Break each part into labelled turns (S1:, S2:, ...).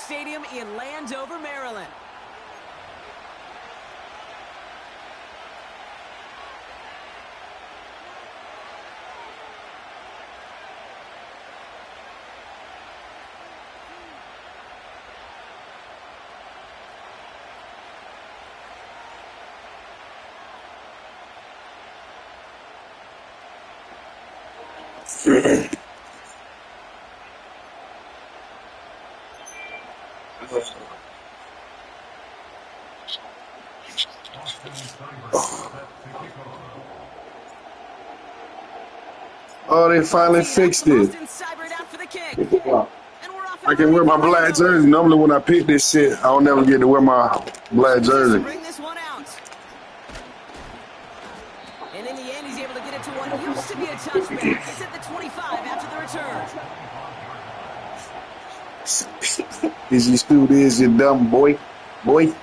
S1: Stadium in Landover, Maryland.
S2: Oh, they finally fixed it. I can wear my black jersey. Normally when I pick this shit, I don't never get to wear my black jersey.
S1: Bring this one out. And in the end, he's able to get it to what used to be a touchback. It's at the 25 after the return.
S2: Is you stupid? Is you dumb boy? Boy.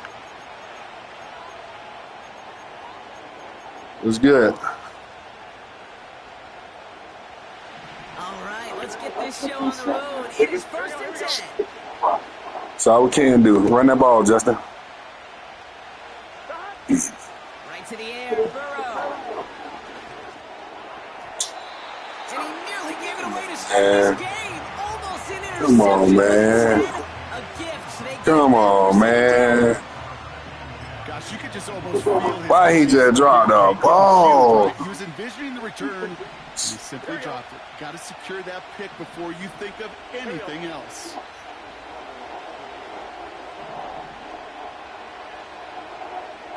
S2: It was good.
S1: All right, let's get this show on the road. It is 1st and 10.
S2: That's all we can do. Run that ball, Justin.
S1: Right to the air, Burrow. And he nearly gave it away to start this game. Almost an interception.
S2: Come on, man. Come on, man.
S3: Gosh, you could just almost feel his.
S2: Why he just dropped the ball?
S3: He was envisioning the return. And he simply dropped it. Got to secure that pick before you think of anything else.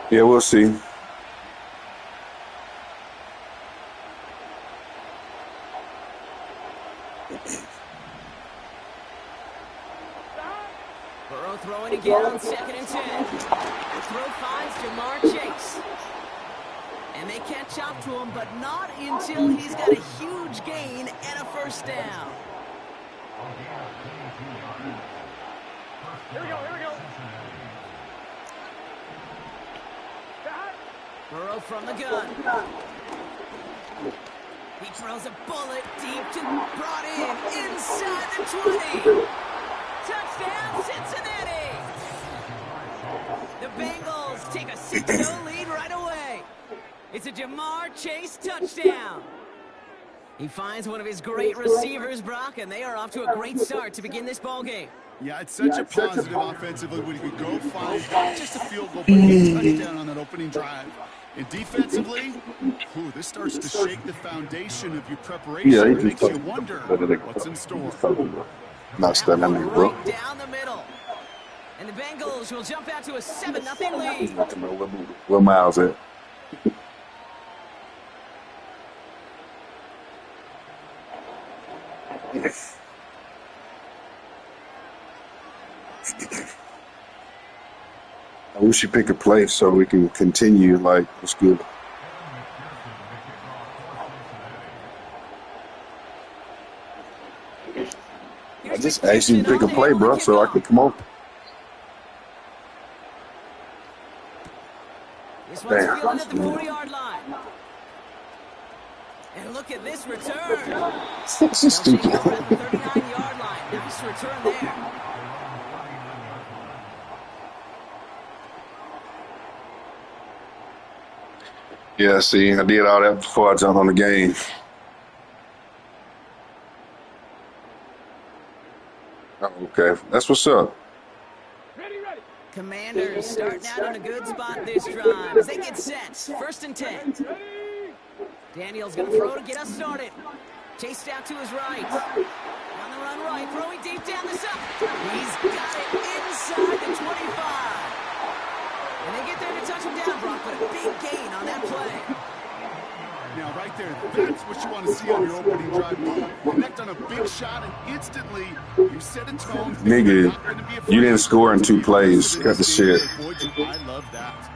S2: Yeah, we'll see.
S1: Burrow throwing again on 2nd and 10. The throw finds Jamar Chase. And they catch up to him, but not until he's got a huge gain and a 1st down.
S4: Here we go.
S1: Burrow from the gun. He throws a bullet deep to brought in inside the 20. Touchdown, Cincinnati! The Bengals take a 6-0 lead right away. It's a Jamar Chase touchdown. He finds one of his great receivers, Brock, and they are off to a great start to begin this ball game.
S3: Yeah, it's such a positive offensively when you could go find not just a field goal, but a touchdown on that opening drive. And defensively, this starts to shake the foundation of your preparation.
S2: Yeah,
S3: it makes you wonder what's in store.
S2: Not standing there, bro.
S1: Right down the middle. And the Bengals will jump out to a 7-0 lead.
S2: Where Miles at? I wish you pick a place so we can continue. Like, it's good. I just asked you to pick a play, bro, so I can come on.
S1: This one's fielded at the 40-yard line. And look at this return.
S2: This is stupid.
S1: At the 39-yard line. Nice return there.
S2: Yeah, see, I did all that before I jumped on the game. Oh, okay, that's what's up.
S1: Commanders starting out in a good spot this drive as they get set. 1st and 10. Daniel's going to throw to get us started. Chased out to his right. On the run right, throwing deep down the side. He's got it inside the 25. And they get there to touch him down, Brock, but a big gain on that play.
S3: Now, right there, that's what you want to see on your opening drive. Connect on a big shot, and instantly you set a tone.
S2: Nigga, you didn't score in 2 plays. Cut the shit.
S3: I love that.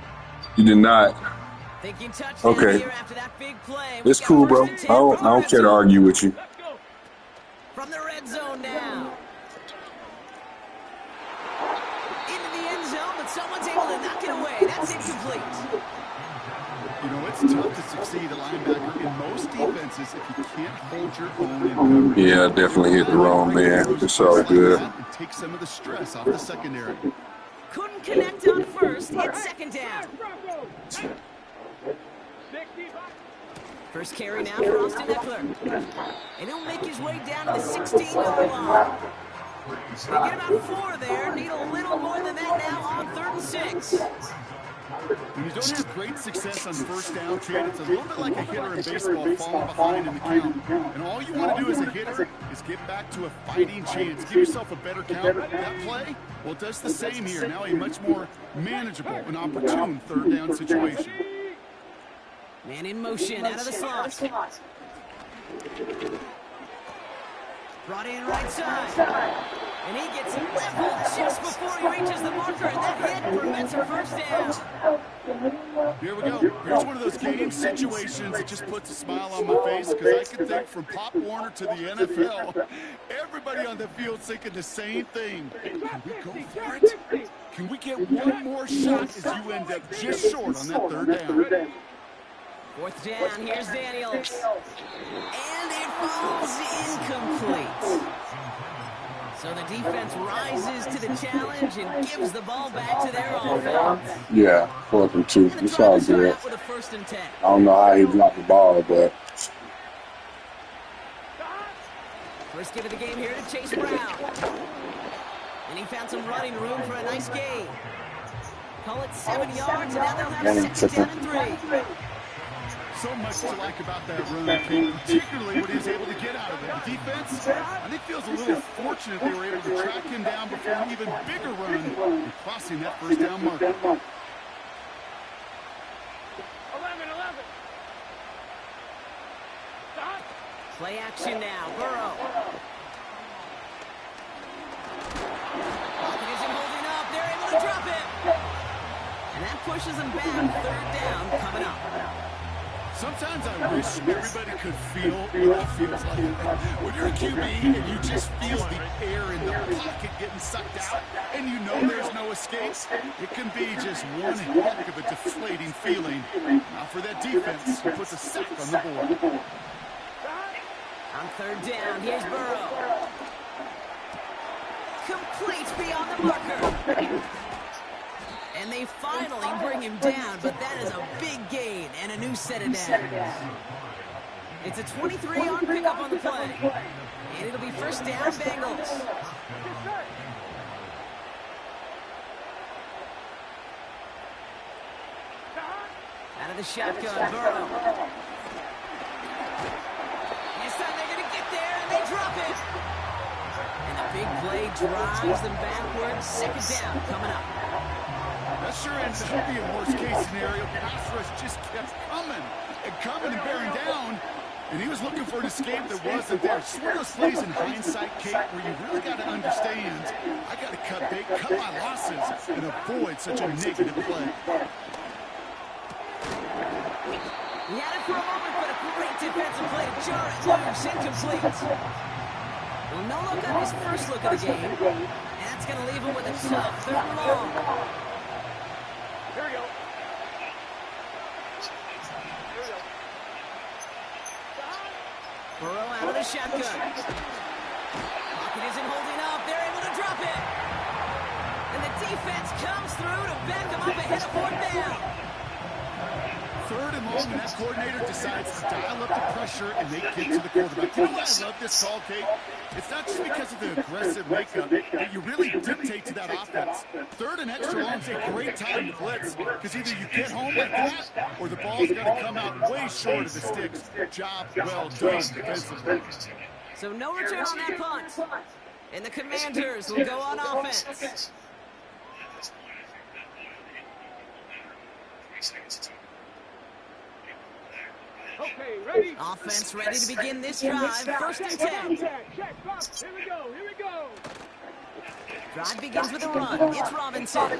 S2: You did not. Okay. It's cool, bro. I don't care to argue with you.
S1: From the red zone now. Into the end zone, but Someone's able to knock it away. That's incomplete.
S3: You know, it's tough to succeed a linebacker in most defenses if you can't hold your own in coverage.
S2: Yeah, definitely hit the wrong man. It's all good.
S3: And take some of the stress off the secondary.
S1: Couldn't connect on first. It's second down. First carry now for Austin Eckler. And he'll make his way down to the 16-yard line. They get about 4 there. Need a little more than that now on 3rd and 6.
S3: When you don't have great success on first down, kid, it's a little bit like a hitter in baseball falling behind in the count. And all you want to do as a hitter is get back to a fighting chance. Give yourself a better count. That play, well, it does the same here. Now a much more manageable and opportune 3rd down situation.
S1: Man in motion out of the slot. Brought in right side. And he gets leveled just before he reaches the marker. And that hit prevents a first down.
S3: Here we go. Here's one of those game situations that just puts a smile on my face because I can think from Pop Warner to the NFL, everybody on the field's thinking the same thing. Can we go for it? Can we get one more shot as you end up just short on that 3rd down?
S1: 4th down, here's Daniels. And it falls incomplete. So the defense rises to the challenge and gives the ball back to their offense.
S2: Yeah, 4th and 2. It's all good.
S1: With a 1st and 10.
S2: I don't know how he dropped the ball, but...
S1: First give of the game here to Chase Brown. And he found some running room for a nice gain. Call it 7 yards, and now they'll have 2nd down and 3.
S3: So much to like about that run, King, particularly what he was able to get out of it. The defense, I think, feels a little fortunate they were able to track him down before an even bigger run and crossing that 1st down marker.
S1: 11. Play action now, Burrow. Pocket isn't holding up. They're able to drop it. And that pushes them back. 3rd down coming up.
S3: Sometimes I wish everybody could feel what it feels like. When you're a QB and you just feel the air in the pocket getting sucked out and you know there's no escape, it can be just one heck of a deflating feeling. Now for that defense, who puts a sack on the board.
S1: On 3rd down, here's Burrow. Complete beyond the marker. And they finally bring him down, but that is a big gain and a new set of downs. It's a 23-yard pickup on the play. And it'll be 1st down, Bengals. Out of the shotgun, Burrow. This time they're going to get there, and they drop it. And the big play drives them backwards. 2nd down coming up.
S3: That sure ends up being a worst-case scenario. Pass rush just kept coming and bearing down. And he was looking for an escape that wasn't there. It's one of those plays in hindsight, Kate, where you really got to understand, I got to cut bait, cut my losses, and avoid such a negative play.
S1: He had it for a moment, but a great defensive play to jar it loose, incomplete. Well, no look on his first look of the game. And that's going to leave him with a tough 3rd and long. Here we go. Burrow out of the shotgun. Pocket isn't holding up. They're able to drop it. And the defense comes through to back them up ahead of 4th down.
S3: 3rd and long, and that coordinator decides to dial up the pressure and they get to the quarterback. You know why I love this call, Kate? It's not just because of the aggressive makeup, but you really dictate to that offense. 3rd and extra long is a great time to blitz because either you get home like that or the ball's got to come out way short of the sticks. Job well done defensively.
S1: So no return on that punt. And the Commanders will go on offense.
S4: Okay, ready?
S1: Offense ready to begin this drive. 1st and 10.
S4: Here we go, here we go.
S1: Drive begins with a run. It's Robinson.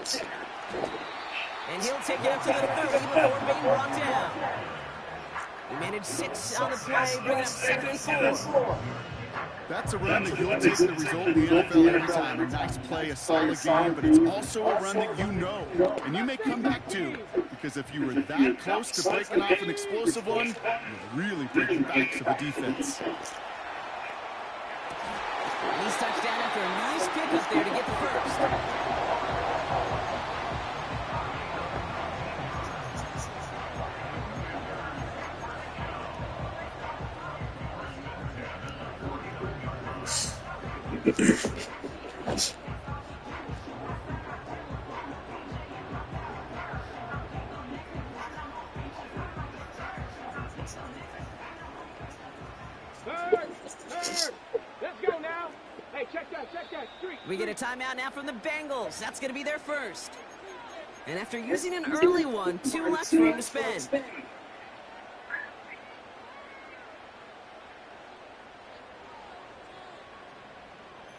S1: And he'll take it up to the 30 before being brought down. He managed 6 on the play, bringing up 2nd and 4.
S3: That's a run that you'll take the result in the NFL every time. A nice play, a solid game, but it's also a run that you know and you may come back to, because if you were that close to breaking off an explosive one, you really break the backs of the defense.
S1: He's touchdown after a nice pickup there to get the first.
S4: Let's go now. Hey, check that streak.
S1: We get a timeout now from the Bengals. That's going to be their first. And after using an early one, 2 left for him to spend.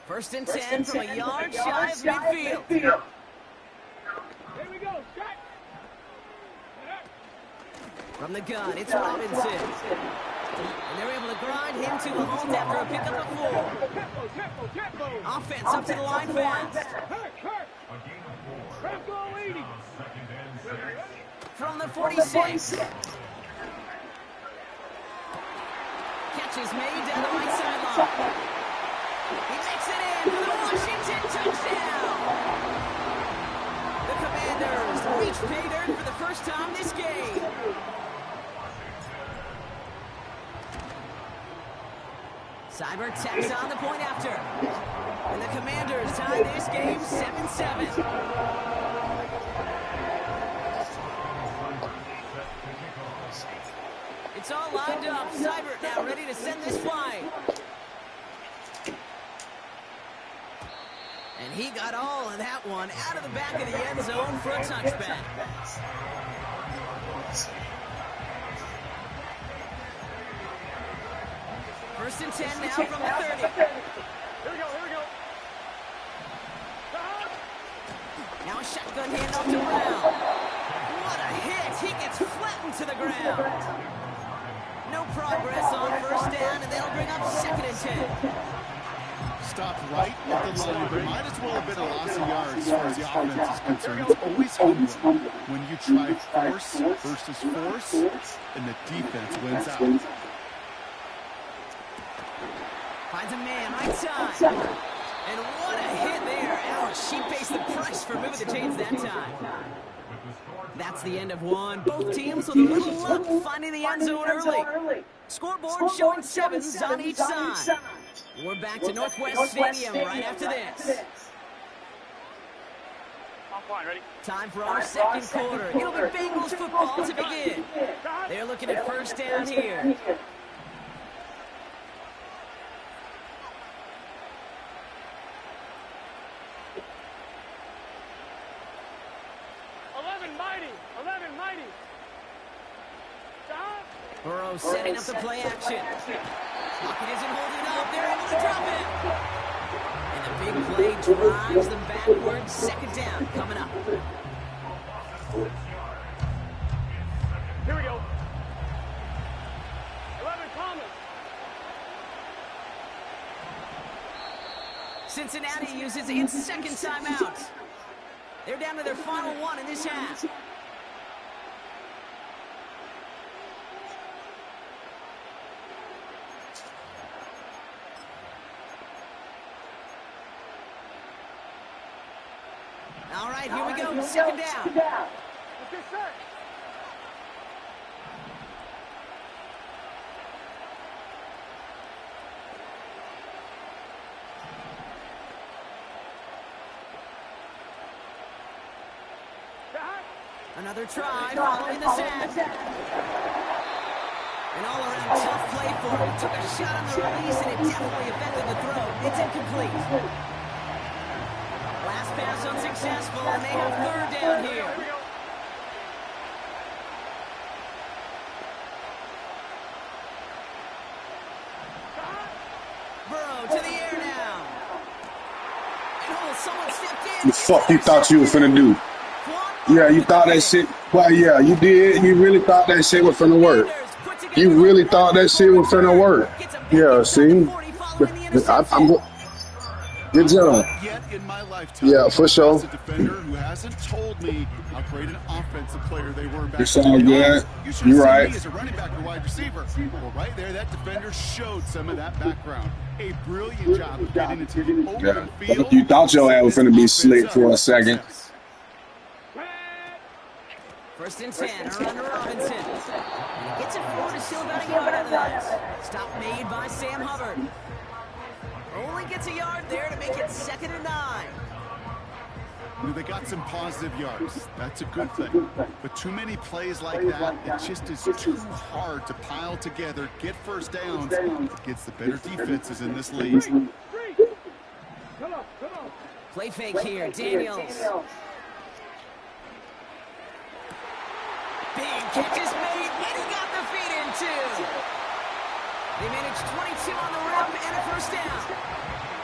S1: First and 10 from a yard shy of midfield.
S4: Here we go, shot.
S1: From the gun, it's Robinson. And they're able to grind him to a hold after a pickup of 4. Offense up to the line fast. From the 46. Catch is made down the right sideline. He makes it in for the Washington touchdown. The Commanders reach pay dirt for the first time this game. Cyber tacks on the point after. And the Commanders tie this game 7-7. It's all lined up. Cyber now ready to send this flying. And he got all of that one out of the back of the end zone for a touchback. First and 10 now from the 30.
S4: Here we go.
S1: Now a shotgun handoff to Brown. What a hit. He gets flattened to the ground. No progress on first down, and they'll bring up second and 10.
S3: Stopped right at the line, but might as well have been a loss of yards as far as the offense is concerned. It's always humbling when you try force versus force, and the defense wins out.
S1: Finds a man right side. And what a hit there. Ouch, she pays the price for moving the chains that time. That's the end of one. Both teams with a little luck finding the end zone early. Scoreboard showing 7s on each side. We're back to Northwest Stadium right after this. Time for our second quarter. It'll be Bengals football to begin. They're looking at first down here. Burrow setting up the play action. Pocket isn't holding up. They're able to drop it. And the big play drives them backwards. Second down coming up.
S4: Here we go. 11 Thomas.
S1: Cincinnati uses its second timeout. They're down to their final one in this half. All right, here we go. Second down. Another try following the sack. An all-around tough play for him. He took a shot on the release, and it definitely affected the throw. It's incomplete. Last pass unsuccessful, and they have third down here. Burrow to the air now. And oh, someone stepped in.
S2: The fuck you thought you were finna do? Yeah, you thought that shit. Well, yeah, you did. You really thought that shit was finna work. You really thought that shit was finna work. Yeah, see?
S1: following the interception.
S2: Good job.
S3: Yet in my lifetime,
S2: Yeah, for sure.
S3: a defender who hasn't told me how great an offensive player they were back
S2: It's
S3: then.
S2: all good.
S3: You should
S2: You're
S3: have seen
S2: right.
S3: me as a running back or wide receiver. Well, right there, that defender showed some of that background. A brilliant job of getting into the open field.
S2: You thought your ass was going to be slick for a second.
S1: First and 10, around to Robinson. And he gets it forward to still about a yard out of that. Stop made by Sam Hubbard. Only gets a yard there to make it 2nd and 9.
S3: They got some positive yards. That's a good thing. But too many plays like that, it just is too hard to pile together, get first downs against the better defenses in this league.
S1: Play fake here, Daniels. Big catch is made, and he got the feet in too. They managed 22 on the rim and a first down.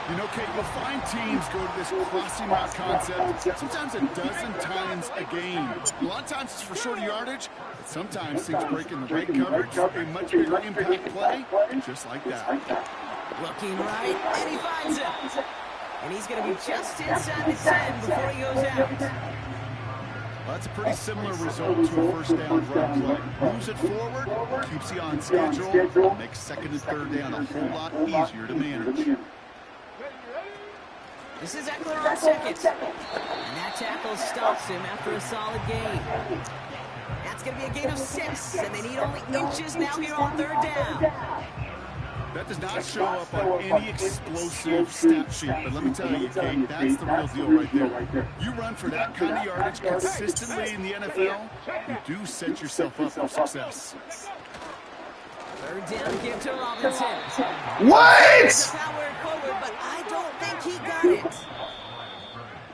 S3: You know, Kate, you'll find teams go to this crossing route concept sometimes a dozen times a game. A lot of times it's for shorter yardage, but sometimes things break in the right coverage, a much bigger impact play, just like that.
S1: Looking right, and he finds him. And he's going to be just inside the 10 before he goes out.
S3: Well, that's a pretty similar result to a first down run play. Moves it forward, keeps you on schedule, makes 2nd and 3rd down a whole lot easier to manage.
S1: This is Eckler on 2nd. And that tackle stops him after a solid gain. That's going to be a gain of 6, and they need only inches now here on 3rd down.
S3: That does not show up on any explosive stat sheet, but let me tell you, Kate, that's the real deal right there. You run for that kind of yardage consistently in the NFL, you do set yourself up for success.
S1: 3rd down, give to Robinson.
S2: What?
S1: Power forward, but I don't think he got it.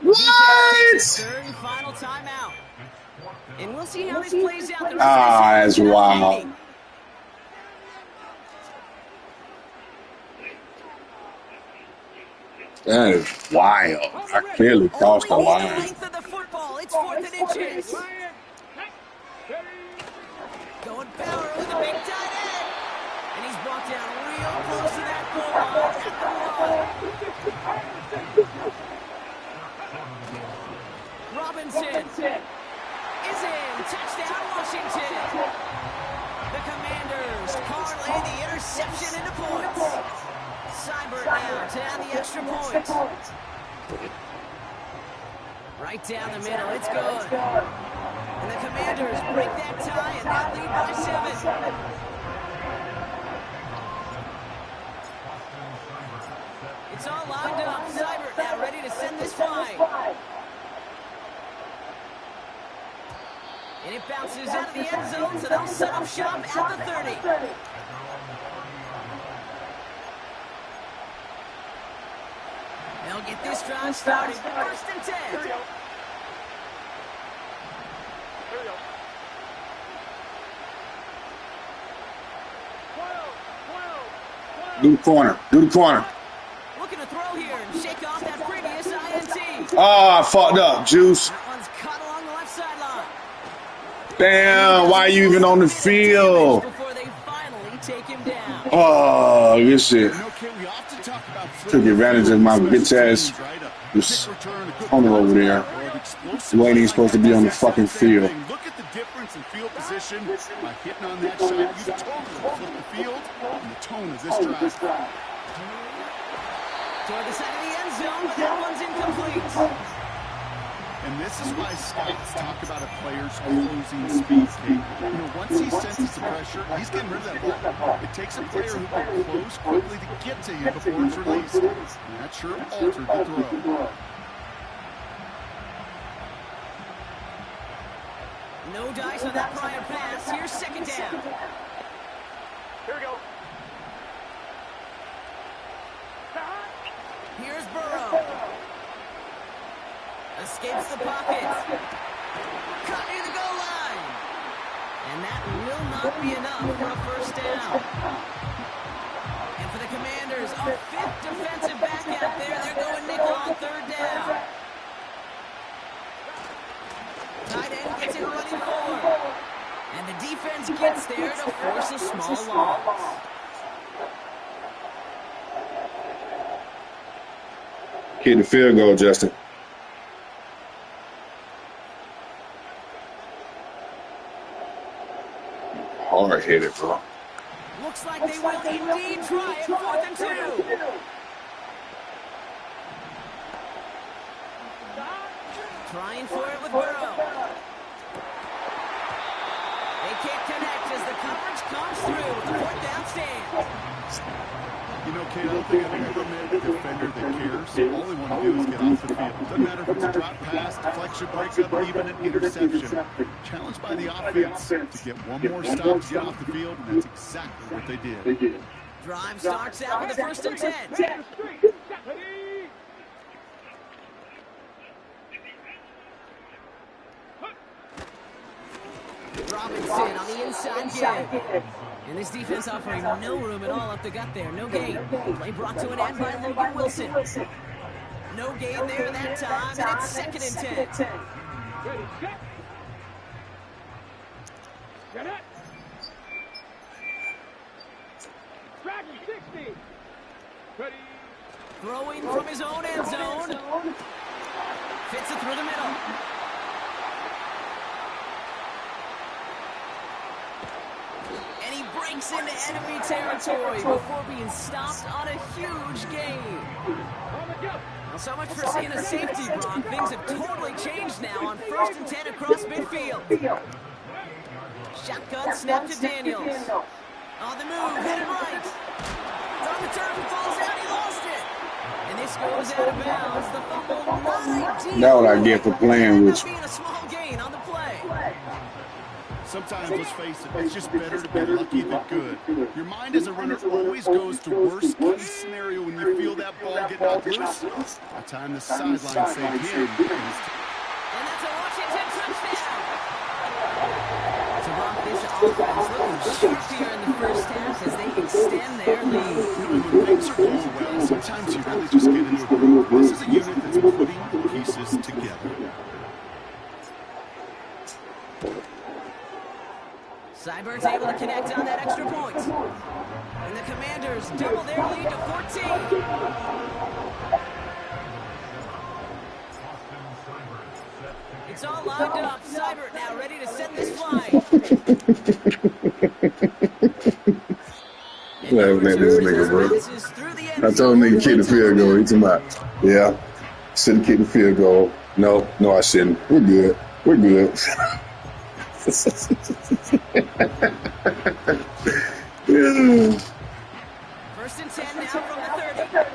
S2: What?
S1: 3rd and final timeout. And we'll see how this plays out.
S2: That's wild. That is wild. I clearly crossed the line.
S1: Length of the football. It's 4th and inches. Going power with a big tight end. And he's brought down real close to that goal line at the 1. Robinson is in. Touchdown, Washington. The Commanders parlay the interception into points. Seibert now to add the extra point. Right down the middle, it's good. And the Commanders break that tie and now lead by 7. It's all lined up. Seibert now ready to send this flying. And it bounces out of the end zone, so they'll set up shop at the 30. They'll get this drive started. 1st and 10.
S4: Here we go.
S2: Do the corner. Do the corner.
S1: Looking to throw here and shake off that previous INT.
S2: Oh, I fucked up, Juice.
S1: That one's caught along the left sideline.
S2: Damn, why are you even on the field?
S1: Before they finally take him down.
S2: Oh, good shit.
S3: We often talk about
S2: Took advantage of my bitch ass just corner over there. The way he's supposed to be on the fucking field.
S3: Look at the difference in field position by hitting on that shot. You totally flip the field and the tone of this drive.
S1: Toward the side of the end zone, but that one's incomplete.
S3: And this is why scouts talk about a player's closing speed, Kate. You know, once he senses the pressure, he's getting rid of that ball. It takes a player who can close quickly to get to him before it's released. And that sure altered the throw.
S1: No dice on that prior pass. Here's 2nd down.
S4: Here we go.
S1: Here's Burrow. Escapes the pocket. Cut near the goal line. And that will not be enough for a first down. And for the Commanders, a 5th defensive back out there. They're going nickel on 3rd down. Tight end gets it running forward. And the defense gets there to force a small loss.
S2: Kick the field goal, Justin. Hard headed, bro.
S1: Looks like they will indeed try it. 4th and 2. Trying for it with Burrow. They can't connect as the coverage comes through with the 4th down stand.
S3: You know, Kate, I don't think I've ever met a defender that cares. All they want to do is get off the field. Doesn't matter if it's a drop pass, deflection, breakup, even an interception. Challenged by the offense to get one more stop to get off the field, and that's exactly what they did.
S1: Drive starts out with the 1st and 10. Robinson on the inside give. And this defense offering no room at all up the gut there. No gain. Play brought to an end by Logan Wilson. No gain there that time, and it's 2nd and 10. Throwing from his own end zone. Fits it through the middle. And he breaks into enemy territory before being stopped on a huge gain. Well, so much for seeing a safety, Brock. Things have totally changed now on 1st and 10 across midfield. Shotgun snap to Daniels. On the move, headed right. It's on the turf, it falls out, he lost it. And this goes out of bounds. The fumble right deep.
S2: That's what I get for playing with you.
S1: Being a small gain on the play.
S3: Sometimes, let's face it, it's just better to be lucky than good. Your mind as a runner always goes to worst case scenario when you feel that ball get knocked loose. By the time the sideline saved him,
S1: And that's a Washington touchdown. So Brock, this offense looking sharp here in the first half as they extend their lead.
S3: when things are going well, sometimes you really just get into a groove. This is a unit that's putting pieces together.
S1: Seibert's able to connect on that extra point. And the Commanders double their lead to 14. It's all lined up. Seibert now ready to send this flying.
S2: This nigga, bro. I told him nigga kick the field goal. He told me, yeah, shouldn't kick the field goal. No, I shouldn't. We're good.
S1: First and 10 now from the 30.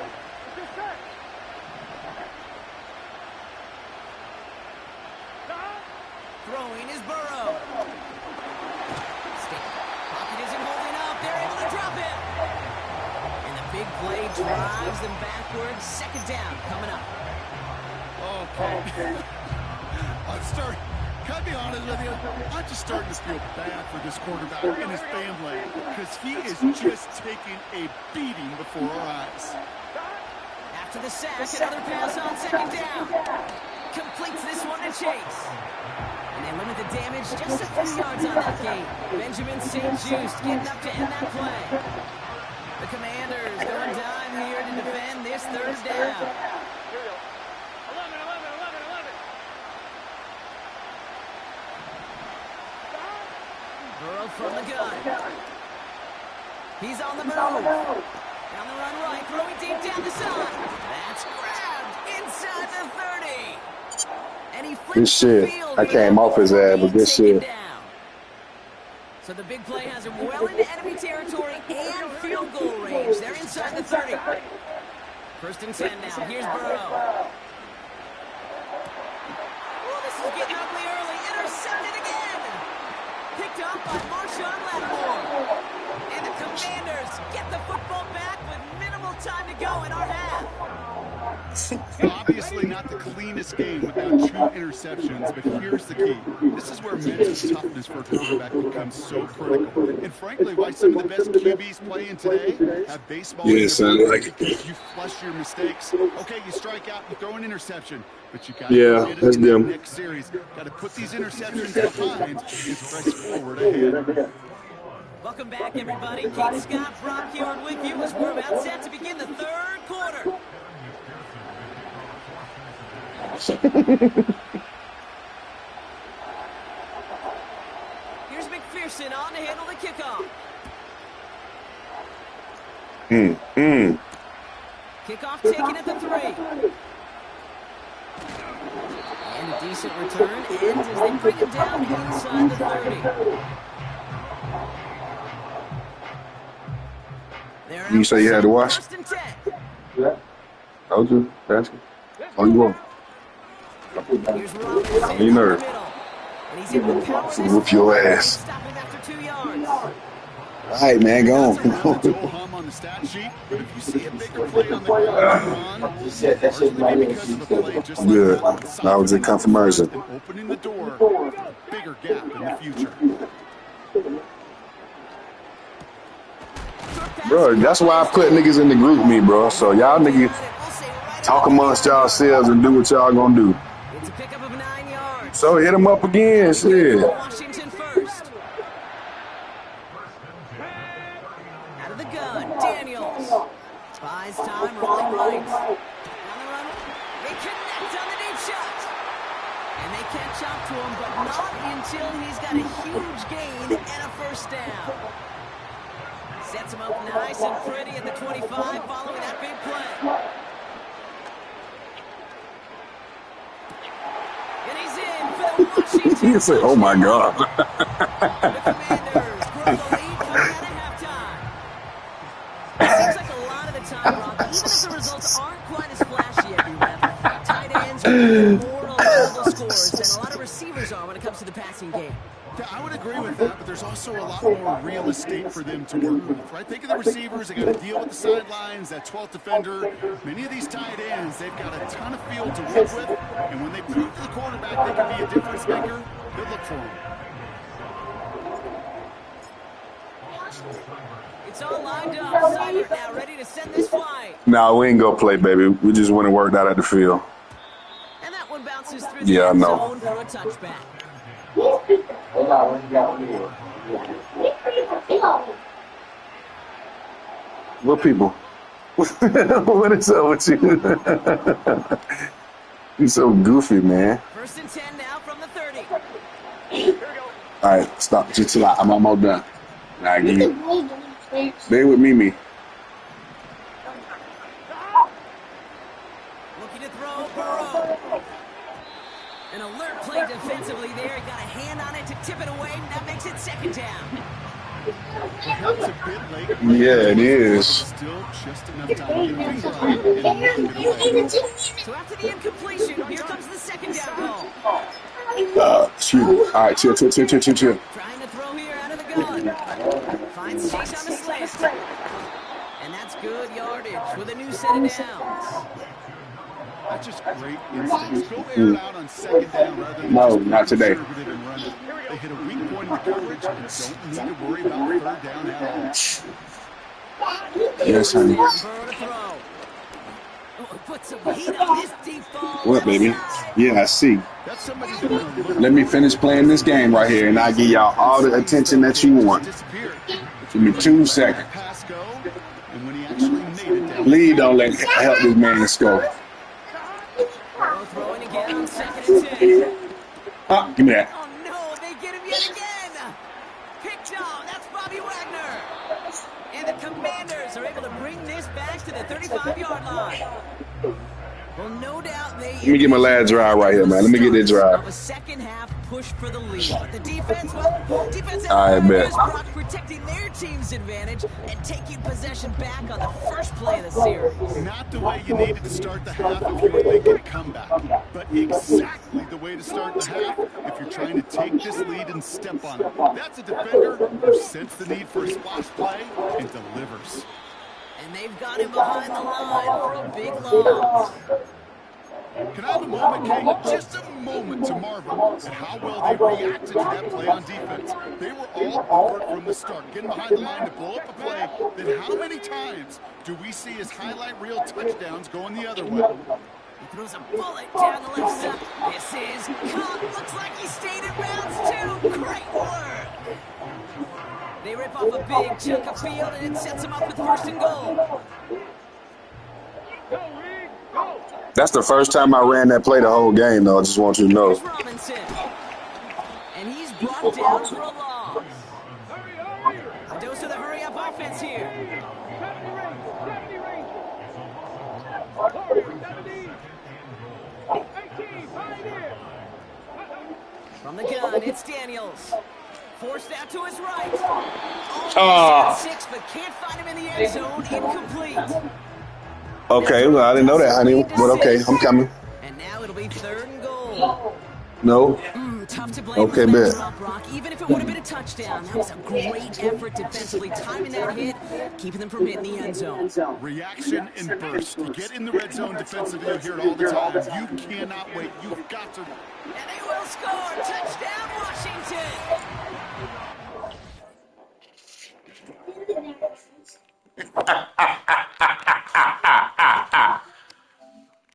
S1: Throwing is Burrow. Pocket isn't holding up. They're able to drop him. And the big play drives them backwards. 2nd down coming up.
S3: Okay. Can I be honest with you? I'm just starting to feel bad for this quarterback and his family because he is just taking a beating before our eyes.
S1: After the sack, another pass on 2nd down. Completes this one to Chase. And they limit the damage just a few yards on that game. Benjamin St-Juste getting up to end that play. The Commanders going dime here to defend this 3rd down. Burrow from the gun. He's on the move. Down the run right, throwing deep down the side. That's grabbed inside the 30. And he flips
S2: Good shit.
S1: the field.
S2: I came off his ass, but good shit.
S1: So the big play has him well into enemy territory and field goal range. They're inside the 30. 1st and 10 now. Here's Burrow. Oh, this is getting ugly early. Intercepted again. Picked up by Marshawn Lattimore. And the Commanders get the football back with minimal time to go in our half.
S3: Obviously not the cleanest game without 2 interceptions, but here's the key. This is where mental toughness for a quarterback becomes so critical. And frankly, why some of the best QBs playing today have baseball.
S2: Yeah, son, like it.
S3: You flush your mistakes. Okay, you strike out, you throw an interception, but you got to get
S2: that's
S3: it in the
S2: them.
S3: next series. Got to put these interceptions behind and press forward ahead.
S1: Welcome back, everybody. Keith Scott, Brock Huard with you as we're about set to begin the 3rd quarter. Here's McPherson on to handle the kickoff. Kickoff taken at the 3. And a decent return ends as they bring him down inside the 30.
S2: You say you had to watch?
S1: First and 10.
S2: Yeah. Told you. Basket. Oh, you want?
S1: Here's Robinson
S2: You know.
S1: in the middle. And he's able to power this
S2: Whoop your ass.
S1: stop him after 2 yards.
S2: All right, man, go on.
S3: On the stat sheet, but if you see a bigger play on the ground, largely because of the play just like
S2: Good.
S3: that.
S2: That was a confirmation.
S3: And opening the door, bigger gap in the future.
S2: Bro, that's why I put niggas in the group me, bro. So y'all niggas talk amongst yourselves and do what y'all gonna do.
S1: It's a pickup of 9 yards.
S2: So hit them up again, shit.
S1: Washington first. Out of the gun, Daniels. Buys time, rolling right. On the run. They connect on the deep shot. And they catch up to him, but not until he's got a huge gain and a first down. Sets him up nice and pretty at the 25 following that big play. And he's in for the Washington.
S2: You say, oh my God.
S1: The Commanders grow the lead coming out of halftime. It seems like a lot of the time, Rob, even if the results aren't quite as flashy every rep, tight ends are more reliable scorers than a lot of receivers are when it comes to the passing game.
S3: Yeah, I would agree with that, but there's also a lot more real estate for them to work with, right? Think of the receivers. They got to deal with the sidelines, that 12th defender. Many of these tight ends, they've got a ton of field to work with, and when they prove to the quarterback they can be a difference maker, good look for them.
S1: It's all lined up. Seibert now ready to send this flight.
S2: Nah, we ain't gonna play, baby. We just went and worked out at the field.
S1: And that one bounces through the
S2: Yeah, I
S1: end
S2: know.
S1: zone for a touchback.
S2: What people? What is up with you? You so goofy, man.
S1: First and 10 now from the 30.
S2: All right, stop. Just chill out. I'm almost done. Nah, give me. Stay with Mimi.
S1: Looking to throw, Burrow. An alert play defensively there. He got a hand on it to tip it away. That makes it second down.
S3: That's a bit late.
S2: Yeah, it is.
S3: Still just enough time to get it.
S1: So after the incompletion, here comes the second down call.
S2: Shoot. All right, chill.
S1: Trying to throw here out of the gun. Finds Chase on the slant. And that's good yardage with a new set of downs.
S3: That's just great instincts. Go air it out on second down rather than
S2: No,
S3: just
S2: not today.
S3: conservative and run it. They hit a weak point in the coverage and don't need to worry about third down at all.
S2: Yes, honey.
S1: Burrow to throw. Oh, put some heat on this deep ball.
S2: What, baby? Yeah, I see.
S3: That's somebody that will
S2: Let me finish playing this game right here, and I'll give y'all all the attention that you want.
S3: disappear.
S2: Give me 2 seconds.
S3: Pass go, and when he actually made it down.
S2: Please don't help this man score.
S1: Burrow throwing again on second and 10.
S2: Give me that.
S1: Oh no, they get him yet again. Picked off. That's Bobby Wagner. And the Commanders are able to bring this back to the 35-yard line. Well, no doubt they.
S2: Let me get my last drive right here, man. Let me get this drive.
S1: Of a second half push for the lead. But the defense, well, defense
S2: I bet.
S1: Brock protecting their team's advantage and taking possession back on the first play of the series.
S3: Not the way you needed to start the half if you were making a comeback, but exactly the way to start the half if you're trying to take this lead and step on it. That's a defender who sensed the need for a splash play and delivers.
S1: And they've got him behind the line for a big loss.
S3: Can I have a moment, Kate? Just a moment to marvel at how well they reacted to that play on defense. They were all over it from the start, getting behind the line to blow up a play. Then how many times do we see his highlight reel touchdowns going the other way?
S1: He throws a bullet down the left side. This is caught. Looks like he stayed in bounds too. Great work. They rip off a big chunk of field and it sets him up with first and goal.
S4: Go, Reed, go.
S2: That's the first time I ran that play the whole game, though. I just want you to know.
S1: Here's Robinson. And he's brought down for a loss. A dose of the hurry-up offense here. From the gun, it's Daniels. Forced out to his right. Almost 6, but can't find him in the end zone. Incomplete.
S2: Okay, well, I didn't know that, honey. But okay, I'm coming.
S1: And now it'll be 3rd and goal.
S2: No.
S1: Tough to blame.
S2: Okay, bet.
S1: Brock. Even if it would have been a touchdown, that was a great effort defensively, timing that hit, keeping them from hitting the end zone.
S3: Reaction and burst. You get in the red zone defensively, you hear it all the time. You cannot wait. You've got to.
S1: And they will score.